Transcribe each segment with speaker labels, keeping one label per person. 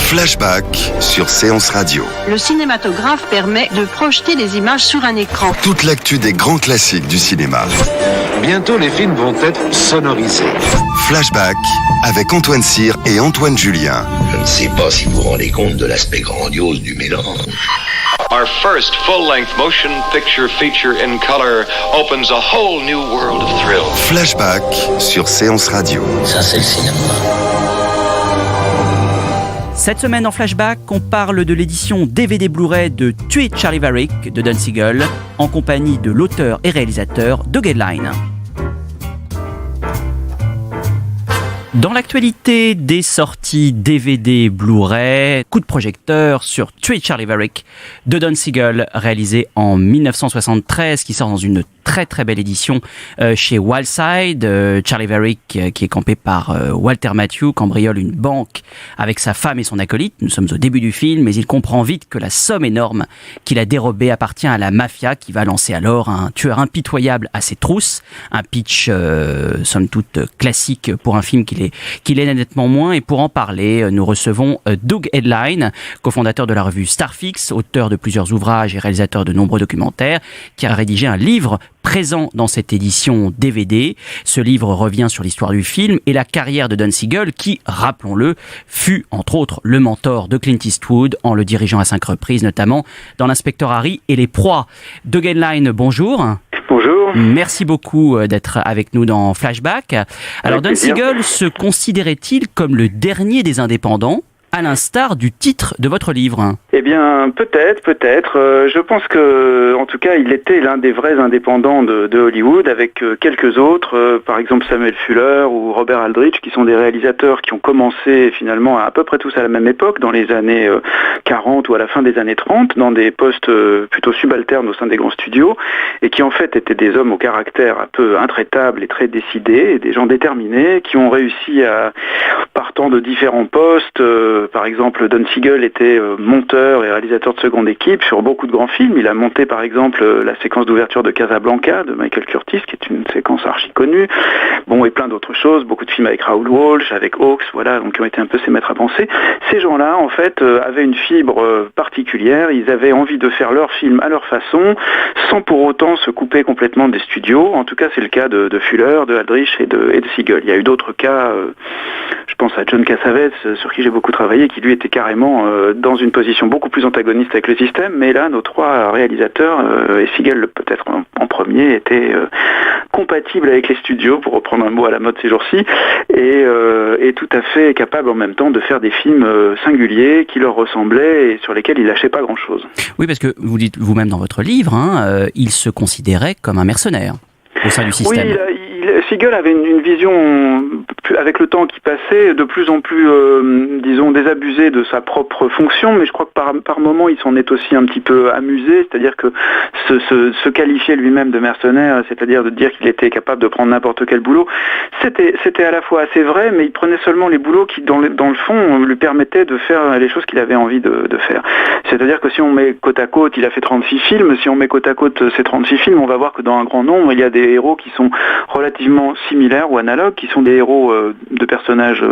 Speaker 1: Flashback sur Séance Radio.
Speaker 2: Le cinématographe permet de projeter les images sur un écran.
Speaker 1: Toute l'actu des grands classiques du cinéma.
Speaker 3: Bientôt, les films vont être sonorisés.
Speaker 1: Flashback avec Antoine Cyr et Antoine Julien.
Speaker 4: Je ne sais pas si vous vous rendez compte de l'aspect grandiose du mélange.
Speaker 5: Our first full-length motion picture feature in color opens a whole new world of thrill.
Speaker 1: Flashback sur Séance Radio.
Speaker 4: Ça, c'est le cinéma.
Speaker 6: Cette semaine en Flashback, on parle de l'édition DVD Blu-ray de Tuer Charlie Varick de Don Siegel en compagnie de l'auteur et réalisateur Doug Edline. Dans l'actualité des sorties DVD Blu-ray, coup de projecteur sur Tuer Charlie Varick de Don Siegel, réalisé en 1973, qui sort dans une très belle édition chez Wildside. Charlie Varick, qui est campé par Walter Matthau, cambriole une banque avec sa femme et son acolyte. Nous sommes au début du film, mais il comprend vite que la somme énorme qu'il a dérobée appartient à la mafia, qui va lancer alors un tueur impitoyable à ses trousses. Un pitch, somme toute, classique pour un film qu'il est nettement moins. Et pour en parler, nous recevons Doug Edline, cofondateur de la revue Starfix, auteur de plusieurs ouvrages et réalisateur de nombreux documentaires, qui a rédigé un livre présent dans cette édition DVD. Ce livre revient sur l'histoire du film et la carrière de Don Siegel, qui, rappelons-le, fut entre autres le mentor de Clint Eastwood en le dirigeant à 5 reprises, notamment dans L'Inspecteur Harry et Les Proies. Doug Edline, bonjour.
Speaker 7: Bonjour.
Speaker 6: Merci beaucoup d'être avec nous dans Flashback. Alors, Don Siegel se considérait-il comme le dernier des indépendants, à l'instar du titre de votre livre?
Speaker 7: Eh bien, peut-être. Je pense que, en tout cas, il était l'un des vrais indépendants de Hollywood, avec quelques autres, par exemple Samuel Fuller ou Robert Aldrich, qui sont des réalisateurs qui ont commencé finalement à peu près tous à la même époque, dans les années 40 ou à la fin des années 30, dans des postes plutôt subalternes au sein des grands studios, et qui en fait étaient des hommes au caractère un peu intraitable et très décidés, et des gens déterminés, qui ont réussi à, partant de différents postes, par exemple, Don Siegel était monteur et réalisateur de seconde équipe sur beaucoup de grands films. Il a monté, par exemple, la séquence d'ouverture de Casablanca de Michael Curtis, qui est une séquence archi connue. Bon, et plein d'autres choses. Beaucoup de films avec Raoul Walsh, avec Hawks, voilà, donc qui ont été un peu ses maîtres à penser. Ces gens-là, en fait, avaient une fibre particulière. Ils avaient envie de faire leur film à leur façon, sans pour autant se couper complètement des studios. En tout cas, c'est le cas de Fuller, de Aldrich et de Siegel. Il y a eu d'autres cas, je pense à John Cassavetes, sur qui j'ai beaucoup travaillé, qui lui était carrément dans une position beaucoup plus antagoniste avec le système, mais là, nos trois réalisateurs, et Siegel peut-être en premier, étaient compatibles avec les studios, pour reprendre un mot à la mode ces jours-ci, et tout à fait capables en même temps de faire des films singuliers qui leur ressemblaient et sur lesquels ils lâchaient pas grand-chose.
Speaker 6: Oui, parce que vous dites vous-même dans votre livre, il se considérait comme un mercenaire au sein du système.
Speaker 7: Oui, Siegel avait une vision, avec le temps qui passait, de plus en plus, disons, désabusée de sa propre fonction, mais je crois que par moment, il s'en est aussi un petit peu amusé, c'est-à-dire que se qualifier lui-même de mercenaire, c'est-à-dire de dire qu'il était capable de prendre n'importe quel boulot, c'était à la fois assez vrai, mais il prenait seulement les boulots qui, dans le fond, lui permettaient de faire les choses qu'il avait envie de faire. C'est-à-dire que si on met côte à côte, il a fait 36 films, si on met côte à côte ces 36 films, on va voir que dans un grand nombre, il y a des héros qui sont relativement similaires ou analogues, qui sont des héros de personnages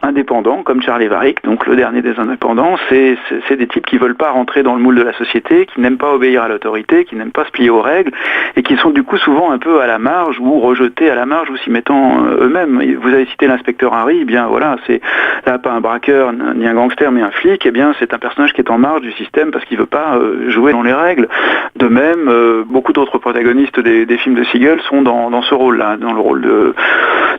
Speaker 7: indépendants, comme Charlie Varick, donc le dernier des indépendants. C'est des types qui veulent pas rentrer dans le moule de la société, qui n'aiment pas obéir à l'autorité, qui n'aiment pas se plier aux règles, et qui sont du coup souvent un peu à la marge, ou rejetés à la marge, ou s'y mettant eux-mêmes. Vous avez cité l'inspecteur Harry, eh bien voilà, c'est là pas un braqueur, ni un gangster, mais un flic, eh bien c'est un personnage qui est en marge du système parce qu'il veut pas jouer dans les règles. De même, beaucoup d'autres protagonistes des films de Siegel sont dans ce rôle-là, dans le rôle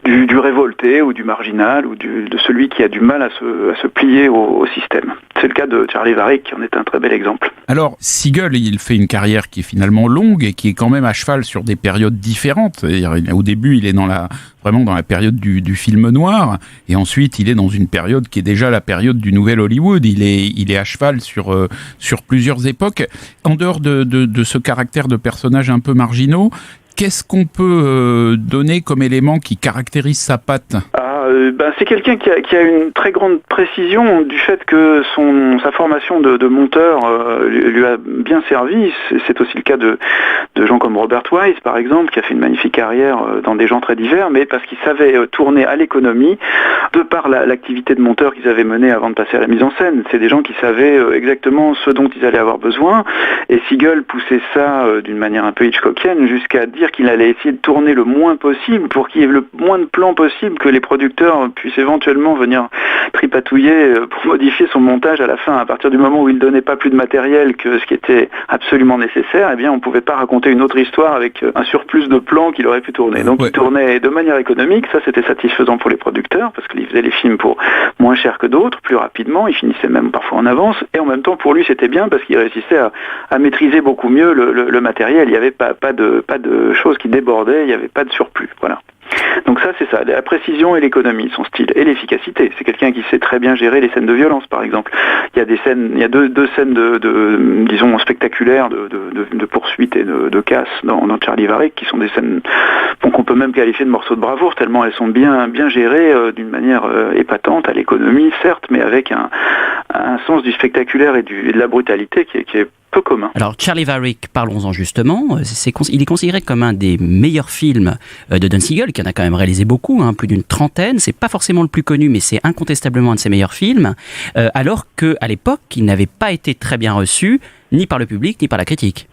Speaker 7: du révolté ou du marginal ou de celui qui a du mal à se plier au système. C'est le cas de Charlie Varick qui en est un très bel exemple.
Speaker 8: Alors, Siegel, il fait une carrière qui est finalement longue et qui est quand même à cheval sur des périodes différentes. C'est-à-dire, au début, il est vraiment dans la période du film noir, et ensuite, il est dans une période qui est déjà la période du nouvel Hollywood. Il est à cheval sur plusieurs époques. En dehors de ce caractère de personnages un peu marginaux, qu'est-ce qu'on peut donner comme élément qui caractérise sa patte ?
Speaker 7: C'est quelqu'un qui a une très grande précision du fait que sa formation de monteur lui a bien servi. C'est aussi le cas de gens comme Robert Wise, par exemple, qui a fait une magnifique carrière dans des genres très divers, mais parce qu'il savait tourner à l'économie de par l'activité de monteur qu'ils avaient menée avant de passer à la mise en scène. C'est des gens qui savaient exactement ce dont ils allaient avoir besoin, et Siegel poussait ça d'une manière un peu Hitchcockienne jusqu'à dire qu'il allait essayer de tourner le moins possible pour qu'il y ait le moins de plans possible, que les producteurs puissent éventuellement venir tripatouiller pour modifier son montage à la fin. À partir du moment où il donnait pas plus de matériel que ce qui était absolument nécessaire, eh bien on pouvait pas raconter une autre histoire avec un surplus de plans qu'il aurait pu tourner. Donc il tournait de manière économique, ça c'était satisfaisant pour les producteurs parce qu'il faisait les films pour moins cher que d'autres, plus rapidement, il finissait même parfois en avance, et en même temps pour lui c'était bien parce qu'il réussissait à maîtriser beaucoup mieux le matériel. Il n'y avait pas de choses qui débordaient, il n'y avait pas de surplus. Voilà. Donc ça, c'est ça, la précision et l'économie, son style, et l'efficacité. C'est quelqu'un qui sait très bien gérer les scènes de violence, par exemple. Il y a deux scènes disons, spectaculaires de poursuite et de casse dans Charlie Varick, qui sont des scènes qu'on peut même qualifier de morceaux de bravoure, tellement elles sont bien gérées d'une manière épatante, à l'économie, certes, mais avec un sens du spectaculaire et de la brutalité qui est peu commun.
Speaker 6: Alors Charlie Varick, parlons-en justement. Il est considéré comme un des meilleurs films de Don Siegel, qui en a quand même réalisé beaucoup, plus d'une trentaine. C'est pas forcément le plus connu, mais c'est incontestablement un de ses meilleurs films. Alors qu'à l'époque, il n'avait pas été très bien reçu, ni par le public, ni par la critique.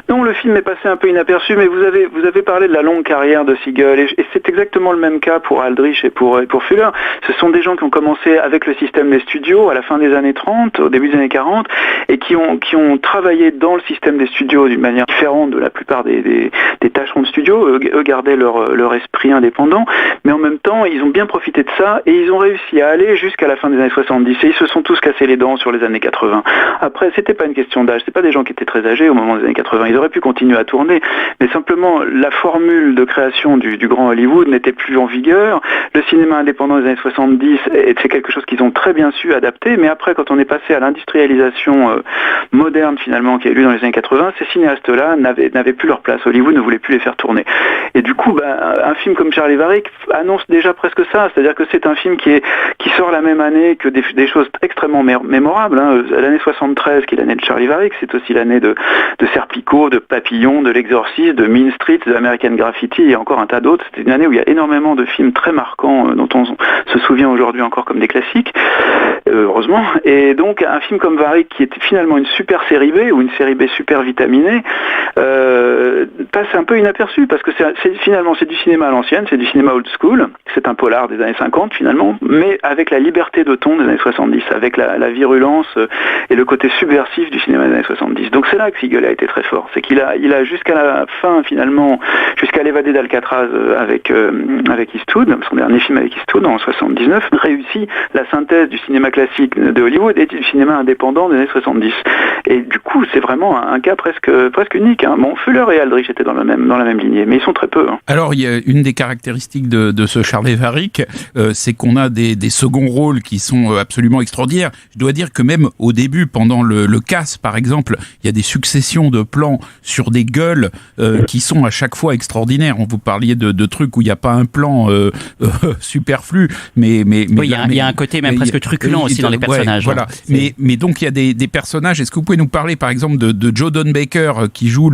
Speaker 7: Non, le film est passé un peu inaperçu, mais vous avez parlé de la longue carrière de Siegel, et c'est exactement le même cas pour Aldrich et pour Fuller. Ce sont des gens qui ont commencé avec le système des studios à la fin des années 30, au début des années 40, et qui ont travaillé dans le système des studios d'une manière différente de la plupart des tâcherons de studio. Eux gardaient leur esprit indépendant, mais en même temps, ils ont bien profité de ça, et ils ont réussi à aller jusqu'à la fin des années 70, et ils se sont tous cassés les dents sur les années 80. Après, c'était pas une question d'âge, c'est pas des gens qui étaient très âgés au moment des années 80. Ils auraient pu continuer à tourner, mais simplement la formule de création du grand Hollywood n'était plus en vigueur. Le cinéma indépendant des années 70, c'est quelque chose qu'ils ont très bien su adapter, mais après, quand on est passé à l'industrialisation moderne finalement qui a eu lieu dans les années 80, ces cinéastes-là n'avaient plus leur place. Hollywood ne voulait plus les faire tourner. Et du coup, un film comme Charlie Varick annonce déjà presque ça, c'est-à-dire que c'est un film qui sort la même année que des choses extrêmement mémorables. L'année 73, qui est l'année de Charlie Varick, c'est aussi l'année de Serpico, de Papillon, de L'Exorciste, de Mean Street, de American Graffiti et encore un tas d'autres. C'était une année où il y a énormément de films très marquants dont on se souvient aujourd'hui encore comme des classiques, heureusement. Et donc un film comme Varick, qui était finalement une super série B ou une série B super vitaminée, passe un peu inaperçu parce que finalement c'est du cinéma à l'ancienne, c'est du cinéma old school, c'est un polar des années 50 finalement, mais avec la liberté de ton des années 70, avec la virulence et le côté subversif du cinéma des années 70. Donc c'est là que Siegel a été très fort. C'est qu'il a jusqu'à la fin finalement, jusqu'à l'évadé d'Alcatraz avec Eastwood, son dernier film avec Eastwood en 79, réussi la synthèse du cinéma classique de Hollywood et du cinéma indépendant des années 70. Et du coup, c'est vraiment un cas presque unique. Bon, Fuller et Aldrich étaient dans la même lignée, mais ils sont très peu.
Speaker 8: Alors, il y a une des caractéristiques de ce Charlie Varick, c'est qu'on a des seconds rôles qui sont absolument extraordinaires. Je dois dire que même au début, pendant le casse, par exemple, il y a des successions de plans sur des gueules qui sont à chaque fois extraordinaires. Vous parliez de trucs où il n'y a pas un plan superflu, mais
Speaker 6: oui, il y a un côté même presque truculent aussi dans les personnages.
Speaker 8: Voilà. Mais donc il y a des personnages. Est-ce que vous pouvez nous parler, par exemple, de Joe Don Baker qui joue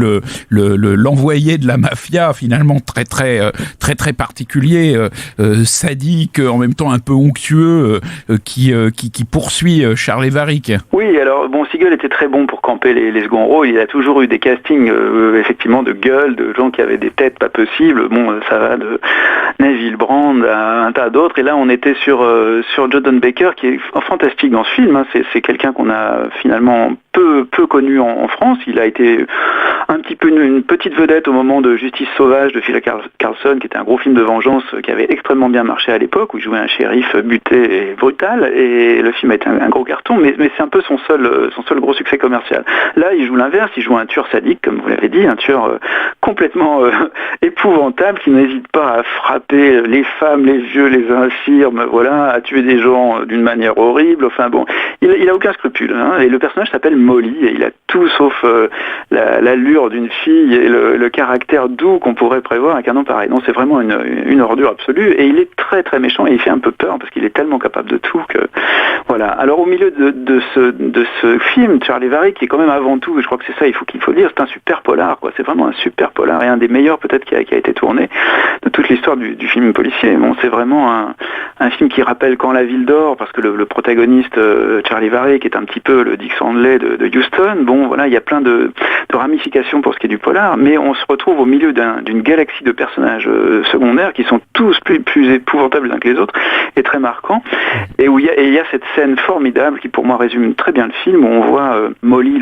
Speaker 8: l'envoyé de la mafia, finalement très particulier, sadique, en même temps un peu onctueux, qui poursuit Charlie Varick.
Speaker 7: Oui, alors bon, Siegel était très bon pour camper les seconds rôles. Il a toujours eu des castings effectivement de gueules, de gens qui avaient des têtes pas possibles. Bon, ça va de Neville Brand à un tas d'autres. Et là, on était sur Joe Don Baker, qui est fantastique dans ce film. C'est quelqu'un qu'on a finalement peu connu en France. Il a été un petit peu une petite vedette au moment de Justice sauvage de Phil Karlson, qui était un gros film de vengeance qui avait extrêmement bien marché à l'époque, où il jouait un shérif buté et brutal. Et le film a été un gros carton, mais c'est un peu son seul gros succès commercial. Là, il joue l'inverse. Il joue un tueur sadique, comme vous l'avez dit, un tueur complètement épouvantable, qui n'hésite pas à frapper les femmes, les vieux, les infirmes, voilà, à tuer des gens d'une manière horrible. Enfin bon, il a aucun scrupule. Hein, et le personnage s'appelle Molly et il a tout sauf l'allure d'une fille et le caractère doux qu'on pourrait prévoir avec un nom pareil. Non, c'est vraiment une ordure absolue et il est très très méchant et il fait un peu peur parce qu'il est tellement capable de tout que voilà. Alors au milieu de ce film, Charlie Varick, qui est quand même avant tout, et je crois que c'est ça qu'il faut dire, c'est un super polar, quoi. C'est vraiment un super polar et un des meilleurs peut-être qui a été tourné de toute l'histoire du film policier. Bon, c'est vraiment un film qui rappelle Quand la ville dort, parce que le protagoniste Charlie Varick est un petit peu le Dick Sandley de Houston. Bon, voilà, il y a plein de ramifications pour ce qui est du polar, mais on se retrouve au milieu d'une galaxie de personnages secondaires qui sont tous plus épouvantables les uns que les autres et très marquants. Et où il y a cette scène formidable qui pour moi résume très bien le film, où on voit Molly,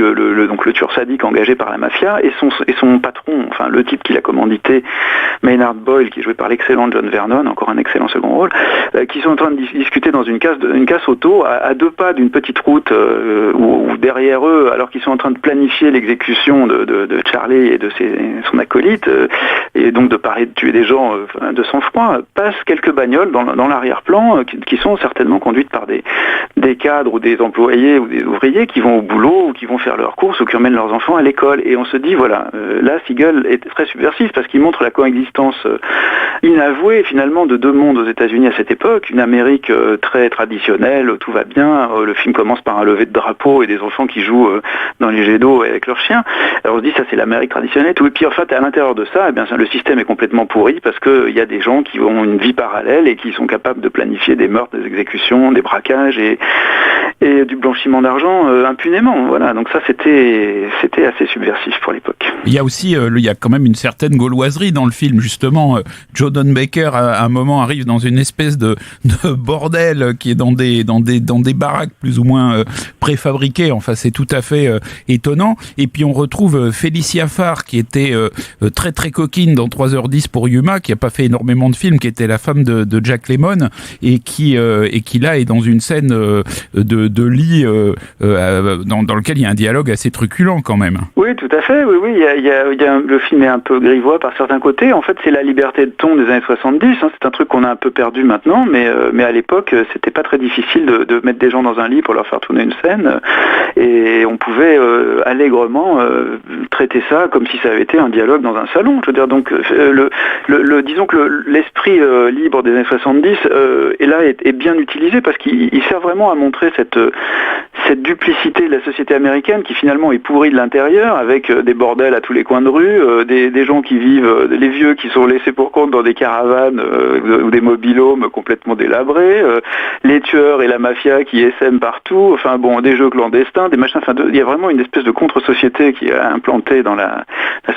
Speaker 7: donc le tueur sadique engagé par la mafia, et son patron, enfin le type qui l'a commandité, Maynard Boyle, qui est joué par l'excellent John Vernon, encore un excellent second rôle, qui sont en train de discuter dans une casse auto à 2 pas d'une petite route où derrière eux, alors qu'ils sont en train de planifier l'exécution de Charlie et de son acolyte, et donc de parer de tuer des gens de sang-froid, passent quelques bagnoles dans l'arrière-plan qui sont certainement conduites par des cadres ou des employés ou des ouvriers qui vont au boulot ou qui vont faire leurs courses ou qui emmènent leurs enfants à l'école. Et on se dit, voilà, là, Seagal est très subversif parce qu'il montre la coexistence inavouée finalement de 2 mondes aux États-Unis à cette époque, une Amérique très traditionnelle, tout va bien, le film commence par un lever de drapeau et des enfants qui jouent dans les jets d'eau avec leurs chiens. Alors on se dit, ça c'est l'Amérique traditionnelle, tout. Et puis en fait, à l'intérieur de ça, eh bien, le système est complètement pourri parce qu'il y a des gens qui ont une vie parallèle et qui sont capables de planifier des meurtres, des exécutions, des braquages et du blanchiment d'argent impunément. Voilà, donc ça c'était assez subversif pour l'époque.
Speaker 8: Il y a aussi, il y a quand même une certaine gauloiserie dans le film, justement. Joe Don Baker à un moment arrive dans une espèce de bordel qui est dans des baraques plus ou moins préfabriquées. Enfin, c'est tout à fait étonnant. Et puis on retrouve Felicia Farr qui était très très coquine dans 3h10 pour Yuma, qui a pas fait énormément de films, qui était la femme de Jack Lemmon et qui là est dans une scène de lit dans lequel il y a un dialogue assez truculent quand même.
Speaker 7: Oui, tout à fait. Oui, le film est un peu grivois par certains côtés. En fait, c'est la liberté de ton des années 70. Hein. C'est un truc qu'on a un peu perdu maintenant, mais à l'époque, c'était pas très difficile de mettre des gens dans un lit pour leur faire tourner une scène, et on pouvait allègrement traiter ça comme si ça avait été un dialogue dans un salon. Je veux dire, donc disons que l'esprit libre des années 70 est bien utilisé parce qu'il sert vraiment à montrer cette duplicité de la société américaine qui finalement est pourrie de l'intérieur, avec des bordels à tous les coins de rue, des gens qui vivent, les vieux qui sont laissés pour compte dans des caravanes ou des mobil-homes complètement délabrés, les tueurs et la mafia qui essaiment partout, enfin bon, des jeux clandestins, des machins, enfin il y a vraiment une espèce de contre-société qui est implantée dans la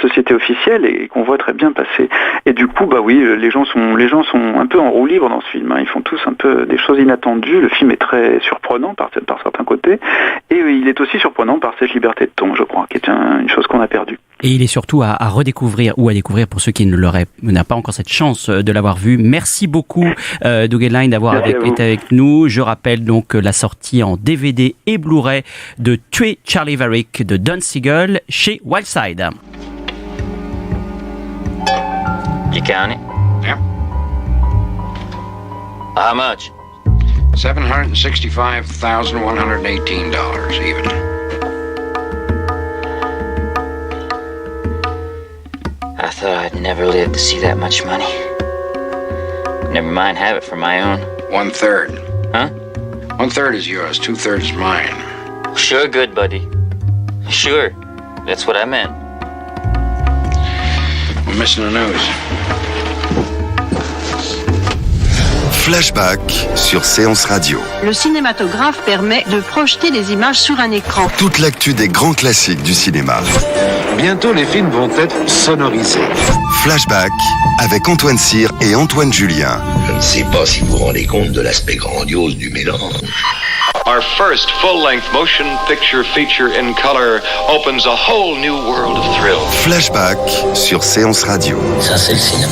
Speaker 7: société officielle et qu'on voit très bien passer. Et du coup, bah oui, les gens sont un peu en roue libre dans ce film, hein. Ils font tous un peu des choses inattendues, le film est très surprenant par certains côtés, et il est aussi surprenant par cette liberté de ton, je crois, qui est une chose qu'on a perdue.
Speaker 6: Et il est surtout à redécouvrir ou à découvrir pour ceux qui n'a pas encore cette chance de l'avoir vu. Merci beaucoup Doug Edline d'avoir été avec nous. Je rappelle donc la sortie en DVD et Blu-ray de Tuer Charlie Varick de Don Siegel chez Wildside.
Speaker 9: You count it?
Speaker 3: Yeah.
Speaker 9: How much?
Speaker 3: $765,118 even.
Speaker 9: I thought I'd never live to see that much money. Never mind, have it for my own.
Speaker 3: 1/3.
Speaker 9: Huh?
Speaker 3: 1/3 is yours, 2/3 is mine.
Speaker 9: Sure, good, buddy. Sure. That's what I meant.
Speaker 3: We're missing the news.
Speaker 1: Flashback sur Séance Radio.
Speaker 2: Le cinématographe permet de projeter les images sur un écran.
Speaker 1: Toute l'actu des grands classiques du cinéma.
Speaker 3: Bientôt, les films vont être sonorisés.
Speaker 1: Flashback avec Antoine Cyr et Antoine Julien.
Speaker 4: Je ne sais pas si vous vous rendez compte de l'aspect grandiose du mélange.
Speaker 5: Our first full-length motion picture feature in color opens a whole new world of thrill.
Speaker 1: Flashback sur Séance Radio.
Speaker 4: Ça, c'est le cinéma.